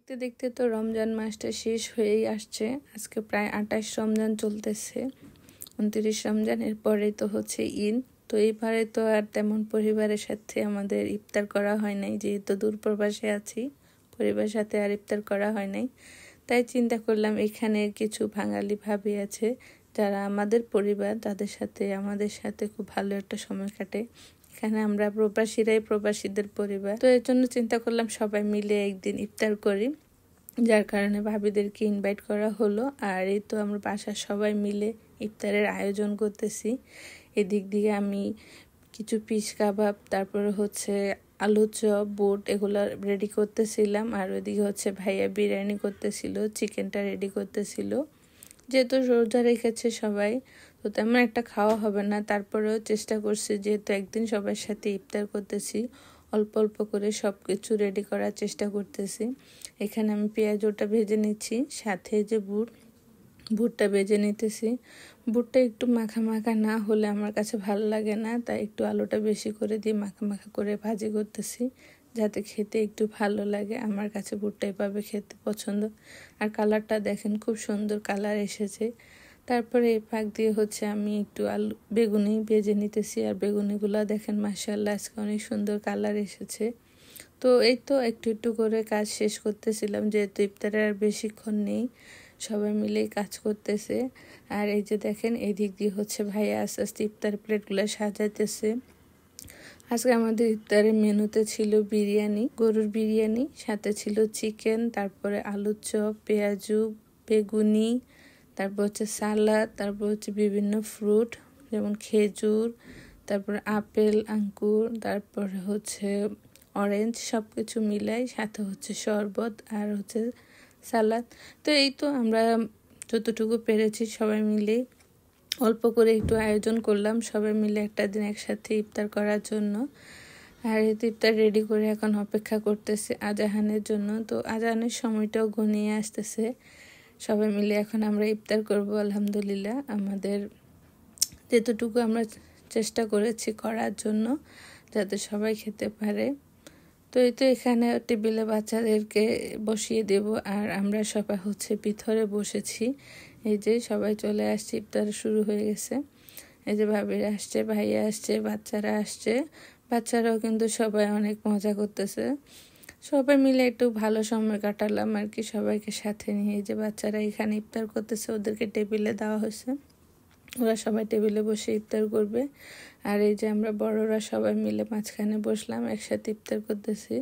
দেখতে দেখতে তো রমজান মাসটা শেষ হয়েই আসছে। আজকে প্রায় ২৮ রমজান চলতেছে, ২৯ রমজান, এরপরেই তো হচ্ছে ঈদ। তো এইবারে তো আর তেমন পরিবারের সাথে আমাদের ইফতার করা হয় নাই, যেহেতু দূরপ্রবাসে আছি, পরিবারের সাথে আর ইফতার করা হয় নাই। তাই চিন্তা করলাম এখানে কিছু বাঙালি ভাবি আছে যারা আমাদের পরিবার, তাদের সাথে আমাদের সাথে খুব ভালো একটা সময় কাটে। এখানে আমরা প্রবাসীরাই প্রবাসীদের পরিবার, তো এর জন্য চিন্তা করলাম সবাই মিলে একদিন ইফতার করি, যার কারণে ভাবিদেরকে ইনভাইট করা হলো। আর এই তো আমরা বাসার সবাই মিলে ইফতারের আয়োজন করতেছি। এদিক দিয়ে আমি কিছু পিস কাবাব, তারপরে হচ্ছে আলু চপ, বুট, এগুলো রেডি করতেছিলাম। আর ওইদিকে হচ্ছে ভাইয়া বিরিয়ানি করতেছিল, চিকেনটা রেডি করতেছিল। যেহেতু রোজা রেখেছে সবাই, তো তেমন একটা খাওয়া হবে না, তারপরেও চেষ্টা করছি যেহেতু একদিন সবার সাথে ইফতার করতেছি, অল্প অল্প করে সব কিছু রেডি করার চেষ্টা করতেছি। এখানে আমি পেঁয়াজটা ভেজে নিচ্ছি, সাথে যে বুটটা ভেজে নিতেছি। বুটটা একটু মাখা মাখা না হলে আমার কাছে ভালো লাগে না, তাই একটু আলুটা বেশি করে দিয়ে মাখা মাখা করে ভাজি করতেছি, যাতে খেতে একটু ভালো লাগে। আমার কাছে বুটটা এভাবে খেতে পছন্দ। আর কালারটা দেখেন, খুব সুন্দর কালার এসেছে। তারপরে এই ফাঁক দিয়ে হচ্ছে আমি একটু বেগুনি ভেজে নিতেছি। আর বেগুনিগুলো দেখেন মাশাআল্লাহ আজকে অনেক সুন্দর কালার এসেছে। তো এই তো একটু একটু করে কাজ শেষ করতেছিলাম, যেহেতু ইফতারের আর বেশিক্ষণ নেই, সবাই মিলেই কাজ করতেছে। আর এই যে দেখেন, এই দিক দিয়ে হচ্ছে ভাইয়া আস্তে আস্তে ইফতার প্লেটগুলো সাজাইতেছে। আজকে আমাদের ইফতারের মেনুতে ছিল বিরিয়ানি, গরুর বিরিয়ানি, সাথে ছিল চিকেন, তারপরে আলুর চপ, পেঁয়াজু, বেগুনি, তারপর হচ্ছে সালাদ, তারপর হচ্ছে বিভিন্ন ফ্রুট যেমন খেজুর, তারপর আপেল, আঙ্কুর, তারপরে হচ্ছে অরেঞ্জ, সব কিছু মিলাই, সাথে হচ্ছে শরবত আর হচ্ছে সালাদ। তো এই তো আমরা যতটুকু পেরেছি সবাই মিলে অল্প করে একটু আয়োজন করলাম, সবাই মিলে একটা দিন একসাথে ইফতার করার জন্য। আর এই ইফতার রেডি করে এখন অপেক্ষা করতেছে আজাহানের জন্য। তো আজাহানের সময়টাও ঘনিয়ে আসতেছে, সবাই মিলে এখন আমরা ইফতার করব। আলহামদুলিল্লাহ, আমাদের যেতটুকু আমরা চেষ্টা করেছি করার জন্য, যাতে সবাই খেতে পারে। তো এই তো এখানে টেবিলে বাচ্চাদেরকে বসিয়ে দেব, আর আমরা সবাই হচ্ছে ভিতরে বসেছি। এই যে সবাই চলে আসছে, ইফতার শুরু হয়ে গেছে। এই যে ভাবিরা আসছে, ভাইয়া আসছে, বাচ্চারা আসছে। বাচ্চারাও কিন্তু সবাই অনেক মজা করতেছে। সবাই মিলে একটু ভালো সময় কাটালাম আর কি, সবাইকে সাথে নিয়ে। যে বাচ্চারা এখানে ইফতার করতেছে, ওদেরকে টেবিলে দেওয়া হয়েছে, ওরা সবাই টেবিলে বসে ইফতার করবে। আর এই যে আমরা বড়রা সবাই মিলে মাঝখানে বসলাম, একসাথে ইফতার করতেছি।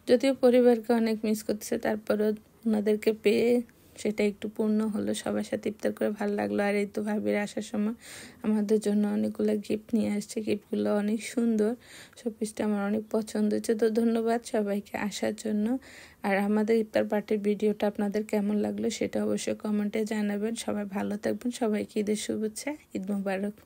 যদিও পরিবারকে অনেক মিস করতেছে, তারপরেও ওনাদেরকে পেয়ে সেটা একটু পূর্ণ হলো, সবার সাথে ইফতার করে ভালো লাগলো। আর এই তো ভাবির আসার সময় আমাদের জন্য অনেকগুলো গিফট নিয়ে আসছে, গিফটগুলো অনেক সুন্দর, শোপিসটা আমার অনেক পছন্দ হয়েছে। তো ধন্যবাদ সবাইকে আসার জন্য। আর আমাদের ইফতার পার্টির ভিডিওটা আপনাদের কেমন লাগলো সেটা অবশ্যই কমেন্টে জানাবেন। সবাই ভালো থাকবেন, সবাইকে ঈদের শুভেচ্ছা, ঈদ মোবারক।